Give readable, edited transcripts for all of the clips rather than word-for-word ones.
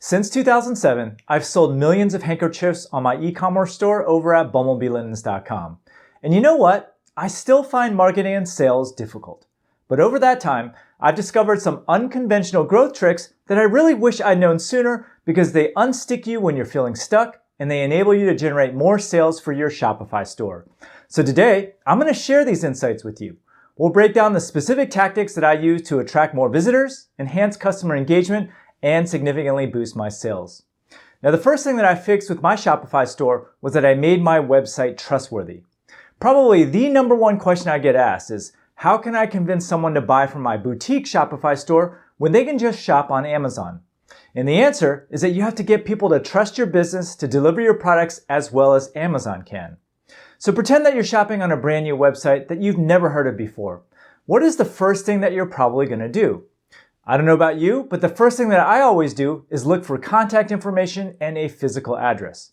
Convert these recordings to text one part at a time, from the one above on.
Since 2007, I've sold millions of handkerchiefs on my e-commerce store over at bumblebeelinens.com. And you know what? I still find marketing and sales difficult. But over that time, I've discovered some unconventional growth tricks that I really wish I'd known sooner because they unstick you when you're feeling stuck and they enable you to generate more sales for your Shopify store. So today, I'm going to share these insights with you. We'll break down the specific tactics that I use to attract more visitors, enhance customer engagement, and significantly boost my sales. Now, the first thing that I fixed with my Shopify store was that I made my website trustworthy. Probably the number one question I get asked is, how can I convince someone to buy from my boutique Shopify store when they can just shop on Amazon? And the answer is that you have to get people to trust your business to deliver your products as well as Amazon can. So pretend that you're shopping on a brand new website that you've never heard of before. What is the first thing that you're probably going to do? I don't know about you, but the first thing that I always do is look for contact information and a physical address.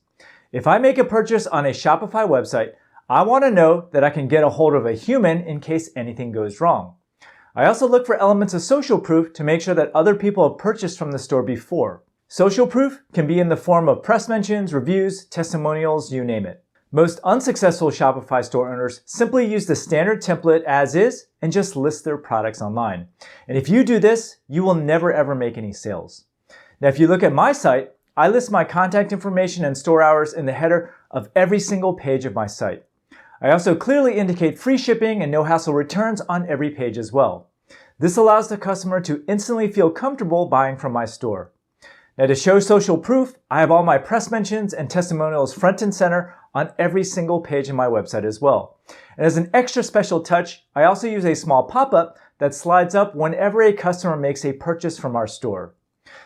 If I make a purchase on a Shopify website, I want to know that I can get a hold of a human in case anything goes wrong. I also look for elements of social proof to make sure that other people have purchased from the store before. Social proof can be in the form of press mentions, reviews, testimonials, you name it. Most unsuccessful Shopify store owners simply use the standard template as is and just list their products online. And if you do this, you will never ever make any sales. Now, if you look at my site, I list my contact information and store hours in the header of every single page of my site. I also clearly indicate free shipping and no hassle returns on every page as well. This allows the customer to instantly feel comfortable buying from my store. Now, to show social proof, I have all my press mentions and testimonials front and center on every single page of my website as well. And as an extra special touch, I also use a small pop-up that slides up whenever a customer makes a purchase from our store.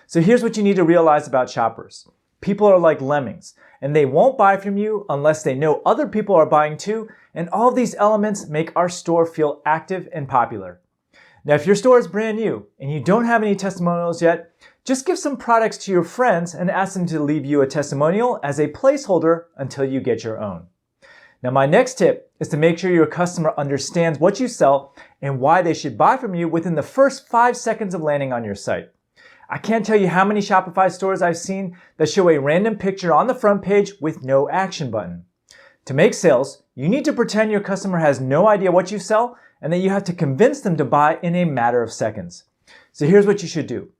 So here's what you need to realize about shoppers. People are like lemmings, and they won't buy from you unless they know other people are buying too, and all of these elements make our store feel active and popular. Now, if your store is brand new and you don't have any testimonials yet, just give some products to your friends and ask them to leave you a testimonial as a placeholder until you get your own. Now, my next tip is to make sure your customer understands what you sell and why they should buy from you within the first 5 seconds of landing on your site. I can't tell you how many Shopify stores I've seen that show a random picture on the front page with no action button. To make sales, you need to pretend your customer has no idea what you sell and that you have to convince them to buy in a matter of seconds. So here's what you should do.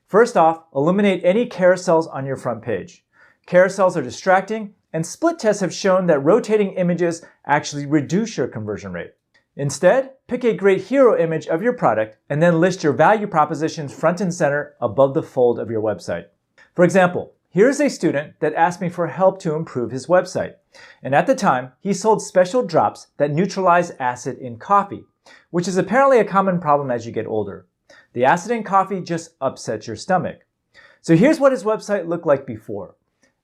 First off, eliminate any carousels on your front page. Carousels are distracting, and split tests have shown that rotating images actually reduce your conversion rate. Instead, pick a great hero image of your product and then list your value propositions front and center above the fold of your website. For example, here's a student that asked me for help to improve his website. And at the time, he sold special drops that neutralize acid in coffee, which is apparently a common problem as you get older. The acid in coffee just upsets your stomach. So here's what his website looked like before.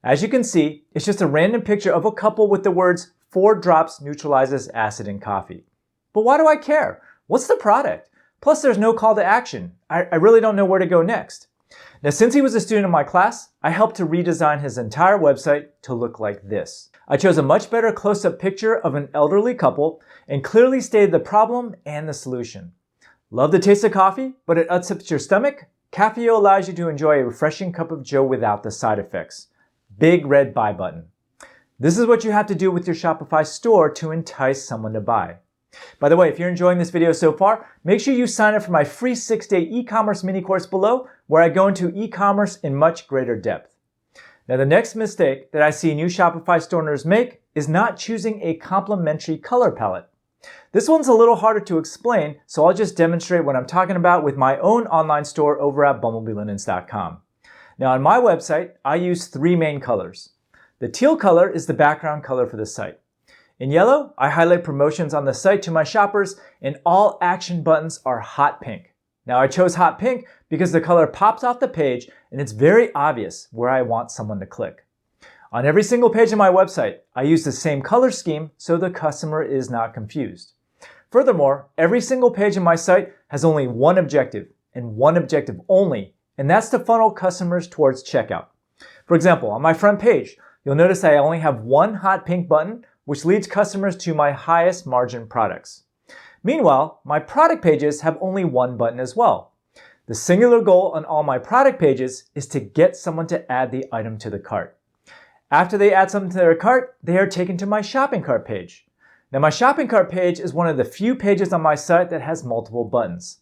As you can see, it's just a random picture of a couple with the words 4 drops neutralizes acid in coffee. But why do I care? What's the product? Plus, there's no call to action. I really don't know where to go next. Now, since he was a student in my class, I helped to redesign his entire website to look like this. I chose a much better close-up picture of an elderly couple and clearly stated the problem and the solution. Love the taste of coffee, but it upsets your stomach? Cafeo allows you to enjoy a refreshing cup of joe without the side effects. Big red buy button. This is what you have to do with your Shopify store to entice someone to buy. By the way, if you're enjoying this video so far, make sure you sign up for my free 6-day e-commerce mini course below, where I go into e-commerce in much greater depth. Now, the next mistake that I see new Shopify store owners make is not choosing a complementary color palette. This one's a little harder to explain, so I'll just demonstrate what I'm talking about with my own online store over at bumblebeelinens.com. Now, on my website, I use 3 main colors. The teal color is the background color for the site. In yellow, I highlight promotions on the site to my shoppers, and all action buttons are hot pink. Now, I chose hot pink because the color pops off the page and it's very obvious where I want someone to click. On every single page of my website, I use the same color scheme so the customer is not confused. Furthermore, every single page of my site has only one objective and one objective only, and that's to funnel customers towards checkout. For example, on my front page, you'll notice I only have one hot pink button, which leads customers to my highest margin products. Meanwhile, my product pages have only one button as well. The singular goal on all my product pages is to get someone to add the item to the cart. After they add something to their cart, they are taken to my shopping cart page. Now, my shopping cart page is one of the few pages on my site that has multiple buttons.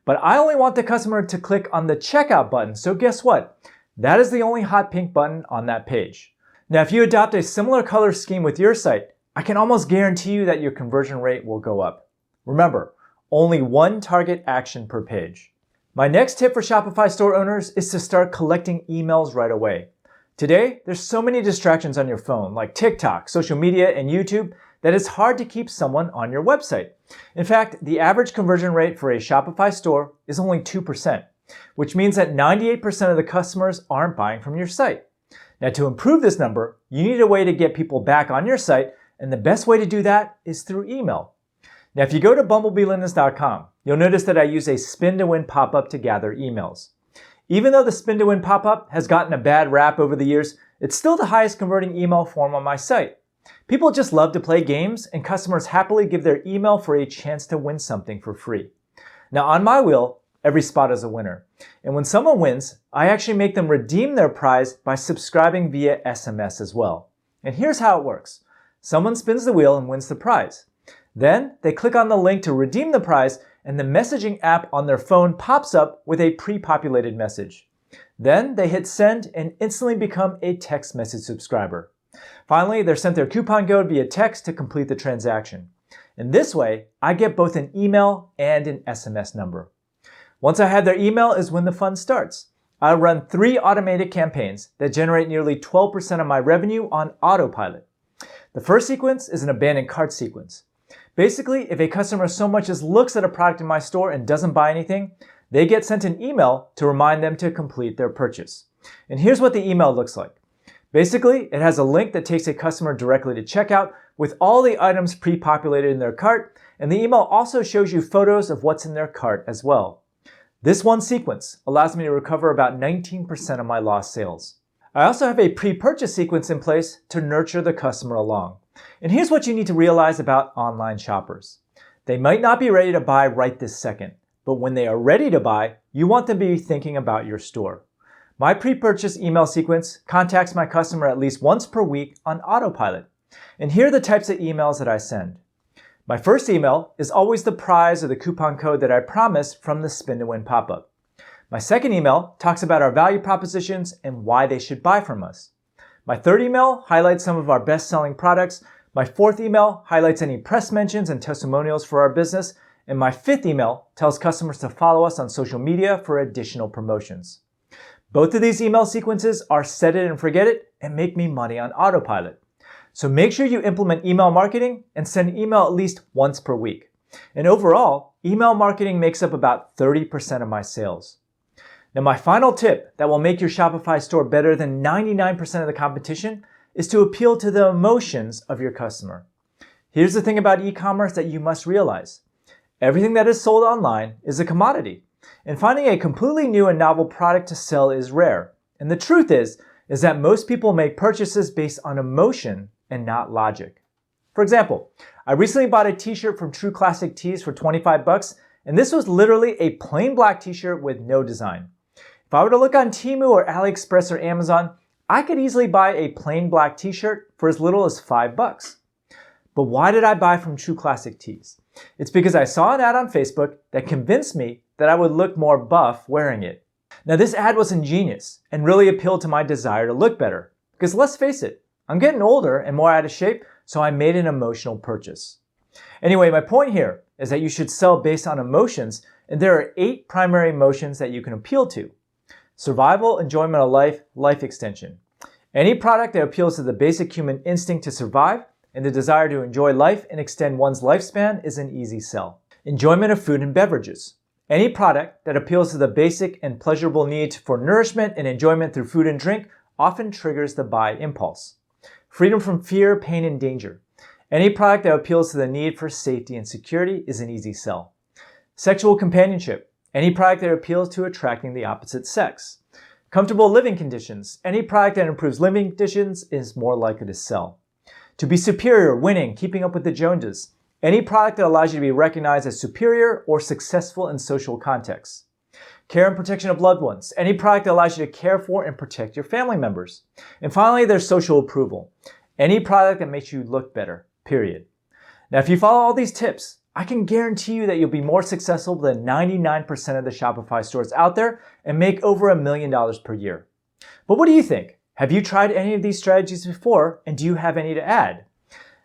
But I only want the customer to click on the checkout button, so guess what? That is the only hot pink button on that page. Now, if you adopt a similar color scheme with your site, I can almost guarantee you that your conversion rate will go up. Remember, only one target action per page. My next tip for Shopify store owners is to start collecting emails right away. Today, there's so many distractions on your phone, like TikTok, social media, and YouTube, that it's hard to keep someone on your website. In fact, the average conversion rate for a Shopify store is only 2%, which means that 98% of the customers aren't buying from your site. Now, to improve this number, you need a way to get people back on your site, and the best way to do that is through email. Now, if you go to bumblebeelinens.com, you'll notice that I use a spin to win pop-up to gather emails. Even though the spin to win pop-up has gotten a bad rap over the years, it's still the highest converting email form on my site. People just love to play games, and customers happily give their email for a chance to win something for free. Now, on my wheel, every spot is a winner. And when someone wins, I actually make them redeem their prize by subscribing via SMS as well. And here's how it works. Someone spins the wheel and wins the prize. Then they click on the link to redeem the prize, and the messaging app on their phone pops up with a pre-populated message. Then they hit send and instantly become a text message subscriber. Finally, they're sent their coupon code via text to complete the transaction. In this way, I get both an email and an SMS number. Once I have their email is when the fun starts. I run 3 automated campaigns that generate nearly 12% of my revenue on autopilot. The first sequence is an abandoned cart sequence. Basically, if a customer so much as looks at a product in my store and doesn't buy anything, they get sent an email to remind them to complete their purchase. And here's what the email looks like. Basically, it has a link that takes a customer directly to checkout with all the items pre-populated in their cart, and the email also shows you photos of what's in their cart as well. This one sequence allows me to recover about 19% of my lost sales. I also have a pre-purchase sequence in place to nurture the customer along. And here's what you need to realize about online shoppers. They might not be ready to buy right this second, but when they are ready to buy, you want them to be thinking about your store. My pre-purchase email sequence contacts my customer at least once per week on autopilot. And here are the types of emails that I send. My first email is always the prize or the coupon code that I promised from the spin to win pop-up. My second email talks about our value propositions and why they should buy from us. My third email highlights some of our best-selling products. My fourth email highlights any press mentions and testimonials for our business. And my fifth email tells customers to follow us on social media for additional promotions. Both of these email sequences are set it and forget it and make me money on autopilot. So make sure you implement email marketing and send email at least once per week. And overall, email marketing makes up about 30% of my sales. Now, my final tip that will make your Shopify store better than 99% of the competition is to appeal to the emotions of your customer. Here's the thing about e-commerce that you must realize. Everything that is sold online is a commodity, and finding a completely new and novel product to sell is rare. And the truth is that most people make purchases based on emotion and not logic. For example, I recently bought a t-shirt from True Classic Tees for $25, and this was literally a plain black t-shirt with no design. If I were to look on Temu or AliExpress or Amazon, I could easily buy a plain black t-shirt for as little as $5. But why did I buy from True Classic Tees? It's because I saw an ad on Facebook that convinced me that I would look more buff wearing it. Now, this ad was ingenious and really appealed to my desire to look better. Because let's face it, I'm getting older and more out of shape, so I made an emotional purchase. Anyway, my point here is that you should sell based on emotions, and there are 8 primary emotions that you can appeal to. Survival, enjoyment of life, life extension. Any product that appeals to the basic human instinct to survive and the desire to enjoy life and extend one's lifespan is an easy sell. Enjoyment of food and beverages. Any product that appeals to the basic and pleasurable need for nourishment and enjoyment through food and drink often triggers the buy impulse. Freedom from fear, pain, and danger. Any product that appeals to the need for safety and security is an easy sell. Sexual companionship. Any product that appeals to attracting the opposite sex. Comfortable living conditions. Any product that improves living conditions is more likely to sell. To be superior, winning, keeping up with the Joneses. Any product that allows you to be recognized as superior or successful in social contexts. care and protection of loved ones, any product that allows you to care for and protect your family members. And finally, there's social approval, any product that makes you look better, period. Now, if you follow all these tips, I can guarantee you that you'll be more successful than 99% of the Shopify stores out there and make over $1 million per year. But what do you think? Have you tried any of these strategies before, and do you have any to add?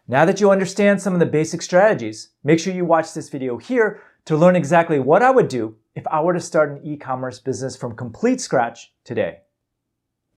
Now that you understand some of the basic strategies, make sure you watch this video here to learn exactly what I would do if I were to start an e-commerce business from complete scratch today.